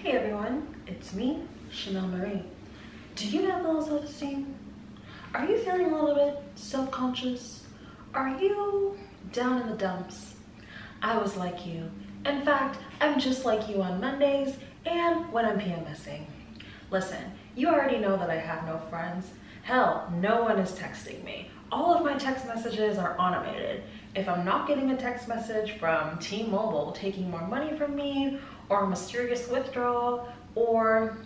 Hey everyone, it's me, Chanelmarie. Do you have low self-esteem? Are you feeling a little bit self-conscious? Are you down in the dumps? I was like you. In fact, I'm just like you on Mondays and when I'm PMSing. Listen, you already know that I have no friends. Hell, no one is texting me. All of my text messages are automated. If I'm not getting a text message from T-Mobile taking more money from me, or a mysterious withdrawal, or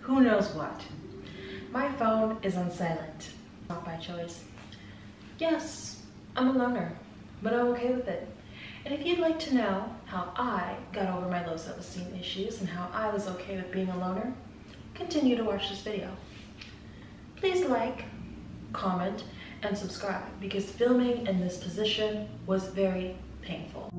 who knows what, my phone is on silent. Not by choice. Yes, I'm a loner, but I'm okay with it. And if you'd like to know how I got over my low self-esteem issues and how I was okay with being a loner, continue to watch this video. Please like, comment, and subscribe because filming in this position was very painful.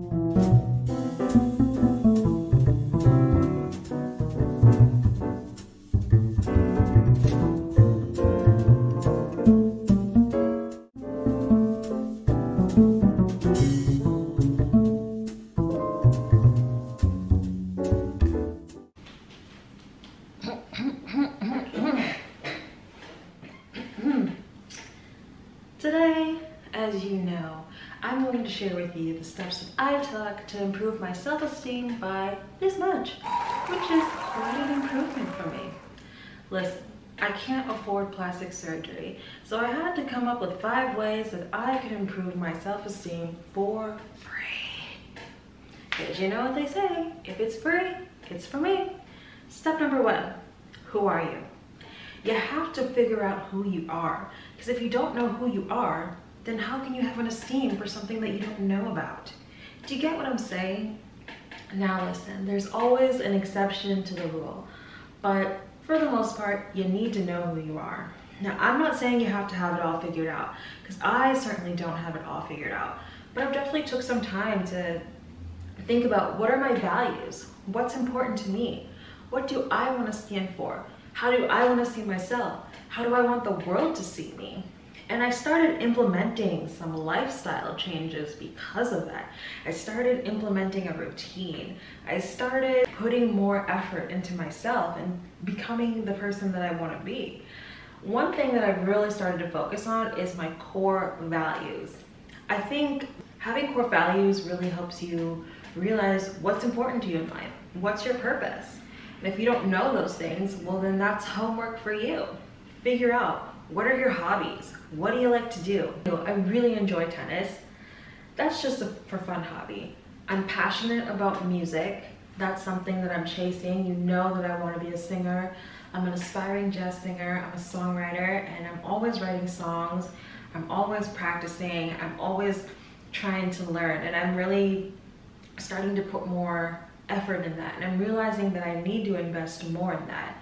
Today, as you know, I'm going to share with you the steps that I took to improve my self-esteem by this much, which is quite an improvement for me. Listen, I can't afford plastic surgery, so I had to come up with 5 ways that I could improve my self-esteem for free. Because you know what they say, if it's free, it's for me. Step number 1, who are you? You have to figure out who you are, because if you don't know who you are, then how can you have an esteem for something that you don't know about? Do you get what I'm saying? Now listen, there's always an exception to the rule, but for the most part, you need to know who you are. Now, I'm not saying you have to have it all figured out, because I certainly don't have it all figured out, but I've definitely took some time to think about what are my values? What's important to me? What do I want to stand for? How do I want to see myself? How do I want the world to see me? And I started implementing some lifestyle changes because of that. I started implementing a routine. I started putting more effort into myself and becoming the person that I want to be. One thing that I've really started to focus on is my core values. I think having core values really helps you realize what's important to you in life. What's your purpose? And if you don't know those things, well then that's homework for you. Figure out, what are your hobbies? What do you like to do? I really enjoy tennis. That's just a for fun hobby. I'm passionate about music. That's something that I'm chasing. You know that I want to be a singer. I'm an aspiring jazz singer. I'm a songwriter, and I'm always writing songs. I'm always practicing. I'm always trying to learn, and I'm really starting to put more effort in that, and I'm realizing that I need to invest more in that.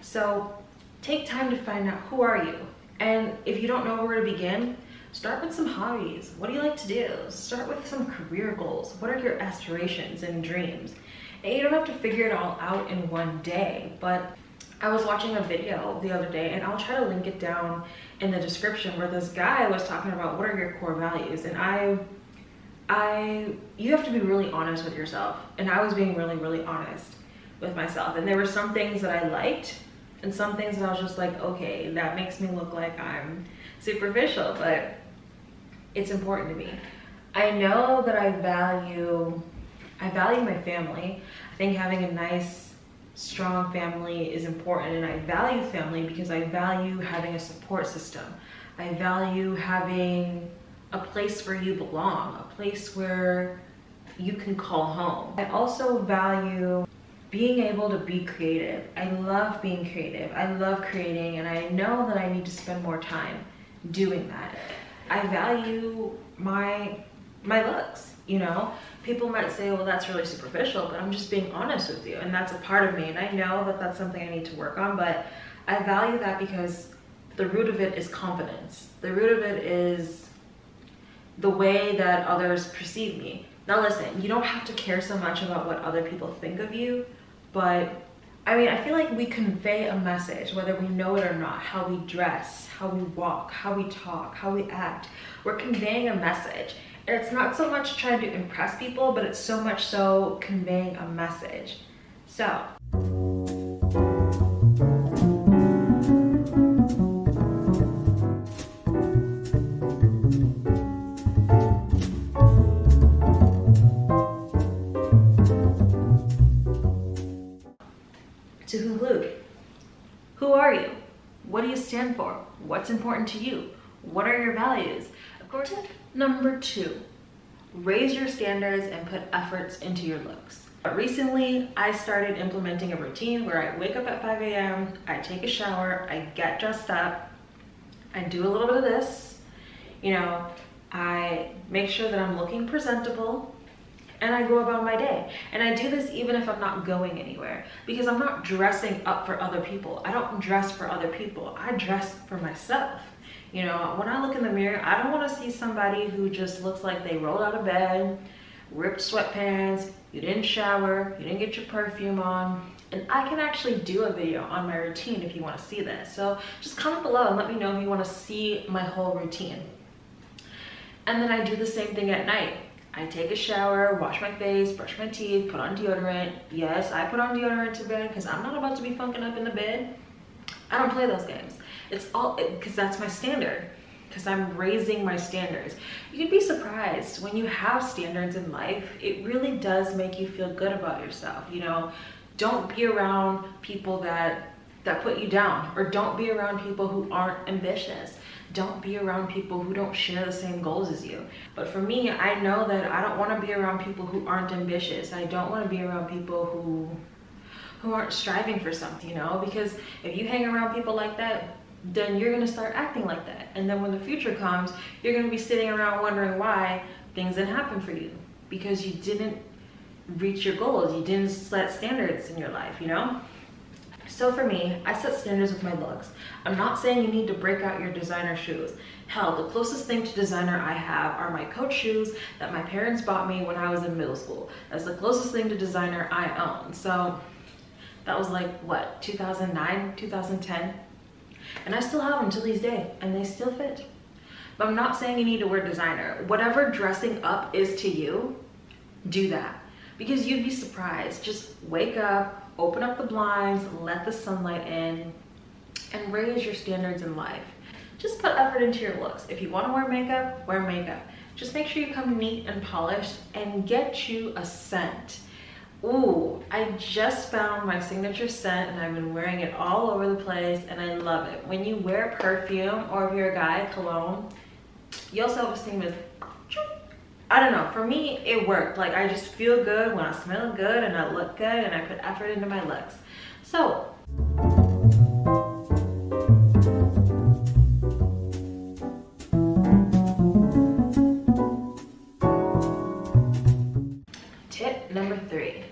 So take time to find out who are you, and if you don't know where to begin, start with some hobbies. What do you like to do? Start with some career goals. What are your aspirations and dreams? And you don't have to figure it all out in one day, but I was watching a video the other day, and I'll try to link it down in the description, where this guy was talking about what are your core values, and you have to be really honest with yourself, and I was being really honest with myself, and there were some things that I liked and some things that I was just like, okay, that makes me look like I'm superficial, but it's important to me. I know that I value my family. I think having a nice, strong family is important, and I value family because I value having a support system. I value having a place where you belong, a place where you can call home. I also value being able to be creative. I love being creative. I love creating, and I know that I need to spend more time doing that. I value my looks, you know? People might say, well, that's really superficial, but I'm just being honest with you, and that's a part of me, and I know that that's something I need to work on, but I value that because the root of it is confidence. The root of it is the way that others perceive me. Now listen, you don't have to care so much about what other people think of you, but I mean, I feel like we convey a message, whether we know it or not. How we dress, how we walk, how we talk, how we act. We're conveying a message. And it's not so much trying to impress people, but it's so much so conveying a message. So Who are you? What do you stand for? What's important to you? What are your values? Of course, number 2, raise your standards and put efforts into your looks. But recently, I started implementing a routine where I wake up at 5 a.m., I take a shower, I get dressed up, I do a little bit of this, you know, I make sure that I'm looking presentable, and I go about my day. And I do this even if I'm not going anywhere, because I'm not dressing up for other people. I don't dress for other people. I dress for myself. You know, when I look in the mirror, I don't want to see somebody who just looks like they rolled out of bed, ripped sweatpants, you didn't shower, you didn't get your perfume on. And I can actually do a video on my routine if you want to see this. So just comment below and let me know if you want to see my whole routine. And then I do the same thing at night. I take a shower, wash my face, brush my teeth, put on deodorant. Yes, I put on deodorant to bed because I'm not about to be funking up in the bed. I don't play those games. It's all because that's my standard, because I'm raising my standards. You'd be surprised when you have standards in life, it really does make you feel good about yourself. You know, don't be around people that put you down, or don't be around people who aren't ambitious. Don't be around people who don't share the same goals as you. But for me, I know that I don't want to be around people who aren't ambitious. I don't want to be around people who aren't striving for something, you know, because if you hang around people like that, then you're going to start acting like that. And then when the future comes, you're going to be sitting around wondering why things didn't happen for you, because you didn't reach your goals. You didn't set standards in your life, you know? So for me, I set standards with my looks. I'm not saying you need to break out your designer shoes. Hell, the closest thing to designer I have are my Coach shoes that my parents bought me when I was in middle school. That's the closest thing to designer I own. So that was like, what, 2009, 2010? And I still have them to this day, and they still fit. But I'm not saying you need to wear designer. Whatever dressing up is to you, do that. Because you'd be surprised. Just wake up, open up the blinds, let the sunlight in, and raise your standards in life. Just put effort into your looks. If you want to wear makeup, wear makeup. Just make sure you come neat and polished, and get you a scent. Ooh, I just found my signature scent, and I've been wearing it all over the place, and I love it. When you wear perfume, or if you're a guy, cologne, your self-esteem is, I don't know, for me, it worked. Like, I just feel good when I smell good, and I look good, and I put effort into my looks. So, tip number 3,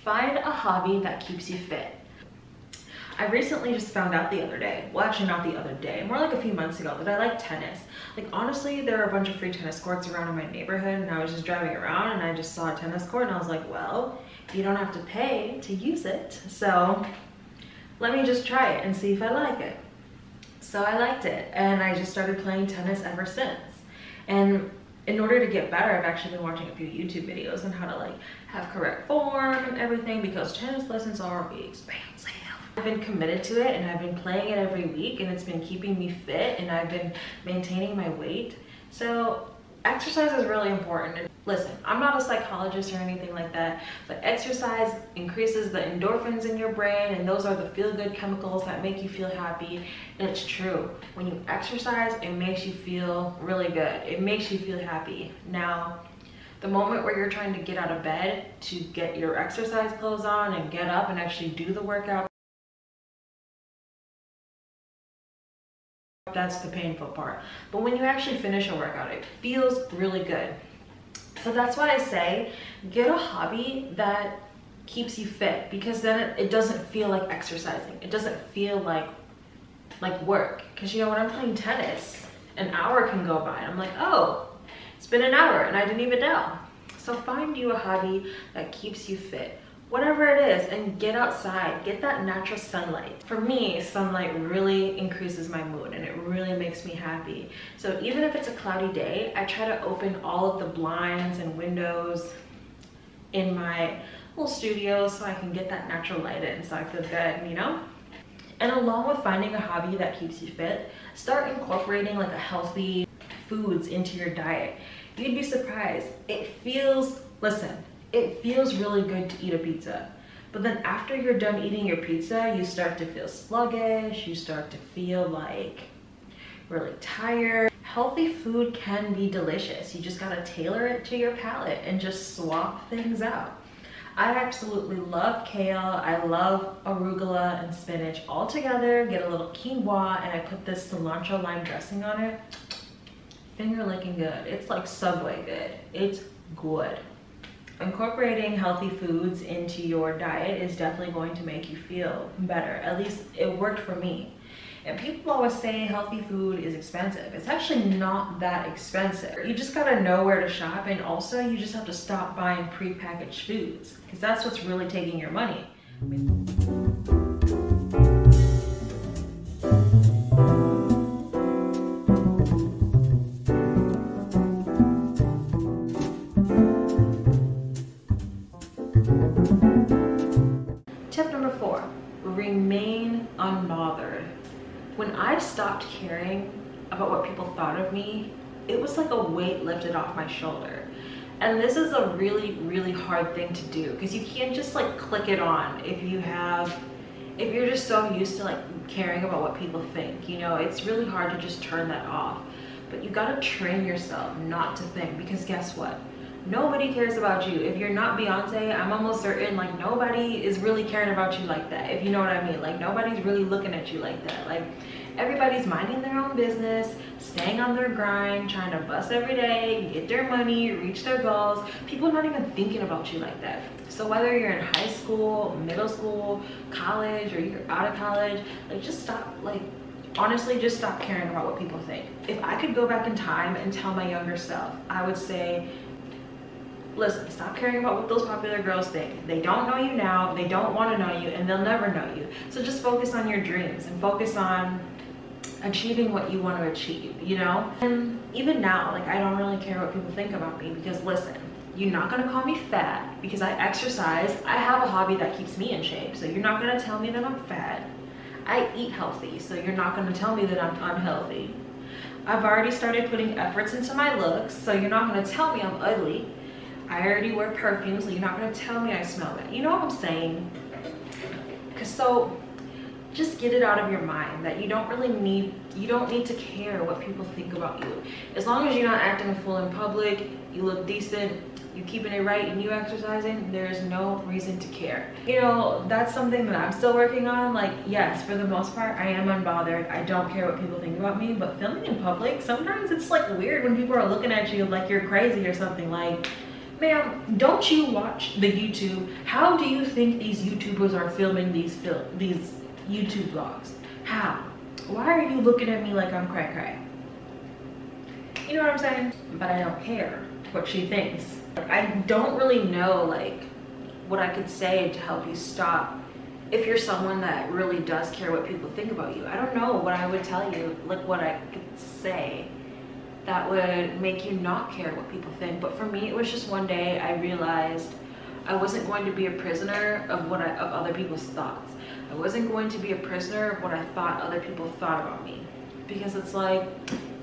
find a hobby that keeps you fit. I recently just found out the other day, well actually not the other day, more like a few months ago, that I like tennis. Like honestly, there are a bunch of free tennis courts around in my neighborhood, and I was just driving around and I just saw a tennis court and I was like, well, you don't have to pay to use it, so let me just try it and see if I like it. So I liked it, and I just started playing tennis ever since. And in order to get better, I've actually been watching a few YouTube videos on how to like have correct form and everything, because tennis lessons are expensive. I've been committed to it, and I've been playing it every week, and it's been keeping me fit, and I've been maintaining my weight. So exercise is really important. And listen, I'm not a psychologist or anything like that, but exercise increases the endorphins in your brain, and those are the feel-good chemicals that make you feel happy. And it's true. When you exercise, it makes you feel really good. It makes you feel happy. Now, the moment where you're trying to get out of bed to get your exercise clothes on and get up and actually do the workout, that's the painful part. But when you actually finish a workout, it feels really good. So that's why I say get a hobby that keeps you fit, because then it doesn't feel like exercising. It doesn't feel like work. Because you know, when I'm playing tennis, an hour can go by and I'm like, oh, it's been an hour and I didn't even know. So find you a hobby that keeps you fit, whatever it is, and get outside, get that natural sunlight. For me, sunlight really increases my mood, and it really makes me happy. So even if it's a cloudy day, I try to open all of the blinds and windows in my little studio so I can get that natural light in, so I feel good, you know? And along with finding a hobby that keeps you fit, start incorporating like a healthy foods into your diet. You'd be surprised. It feels, listen, it feels really good to eat a pizza, But then after you're done eating your pizza, you start to feel sluggish, you start to feel like really tired. Healthy food can be delicious. You just gotta tailor it to your palate and just swap things out. I absolutely love kale. I love arugula and spinach all together. Get a little quinoa and I put this cilantro lime dressing on it. Finger licking good. It's like Subway good. It's good. Incorporating healthy foods into your diet is definitely going to make you feel better. At least it worked for me. And people always say healthy food is expensive. It's actually not that expensive. You just gotta know where to shop, and also you just have to stop buying prepackaged foods, because that's what's really taking your money. Tip number 4, remain unbothered. When I stopped caring about what people thought of me, it was like a weight lifted off my shoulder. And this is a really, really hard thing to do, because you can't just like click it on if you're just so used to like caring about what people think, you know. It's really hard to just turn that off. But you gotta train yourself not to think, because guess what? Nobody cares about you. If you're not Beyonce, I'm almost certain like nobody is really caring about you like that, if you know what I mean. Like nobody's really looking at you like that. Like everybody's minding their own business, staying on their grind, trying to bust every day, get their money, reach their goals. People are not even thinking about you like that. So whether you're in high school, middle school, college, or you're out of college, like just stop, like honestly, just stop caring about what people think. If I could go back in time and tell my younger self, I would say, listen, stop caring about what those popular girls think. They don't know you now, they don't want to know you, and they'll never know you. So just focus on your dreams and focus on achieving what you want to achieve, you know? And even now, like I don't really care what people think about me, because listen, you're not going to call me fat because I exercise. I have a hobby that keeps me in shape, so you're not going to tell me that I'm fat. I eat healthy, so you're not going to tell me that I'm unhealthy. I've already started putting efforts into my looks, so you're not going to tell me I'm ugly. I already wear perfume, so you're not going to tell me I smell bad. You know what I'm saying? So just get it out of your mind that you don't need to care what people think about you. As long as you're not acting a fool in public, you look decent, you keeping it right, and you exercising, there's no reason to care. You know, that's something that I'm still working on. Like, yes, for the most part, I am unbothered. I don't care what people think about me, but filming in public, sometimes it's like weird when people are looking at you like you're crazy or something. Like, ma'am, don't you watch the YouTube? How do you think these YouTubers are filming these YouTube vlogs? How? Why are you looking at me like I'm cray-cray? You know what I'm saying? But I don't care what she thinks. I don't really know like what I could say to help you stop. If you're someone that really does care what people think about you, I don't know what I would tell you, like what I could say that would make you not care what people think. But for me, it was just one day I realized I wasn't going to be a prisoner of other people's thoughts. I wasn't going to be a prisoner of what I thought other people thought about me. Because it's like,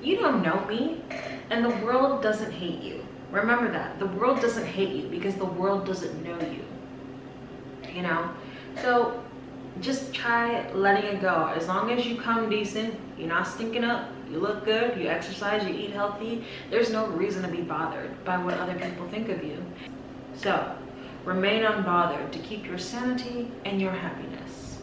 you don't know me, and the world doesn't hate you. Remember that. The world doesn't hate you because the world doesn't know you. You know? So just try letting it go. As long as you come decent, you're not stinking up, you look good, you exercise, you eat healthy, there's no reason to be bothered by what other people think of you. So remain unbothered to keep your sanity and your happiness.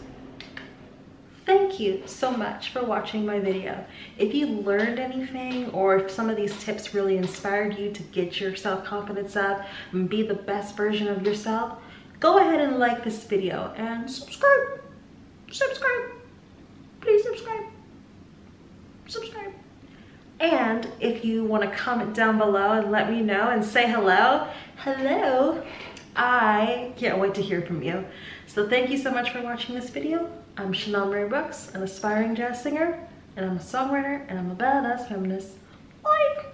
Thank you so much for watching my video. If you learned anything, or if some of these tips really inspired you to get your self-confidence up and be the best version of yourself, go ahead and like this video and subscribe. Subscribe. Please subscribe. Subscribe. And if you want to comment down below and let me know and say hello, I can't wait to hear from you. So thank you so much for watching this video. I'm Chanelmarie Brooks, an aspiring jazz singer, and I'm a songwriter, and I'm a badass feminist. Bye!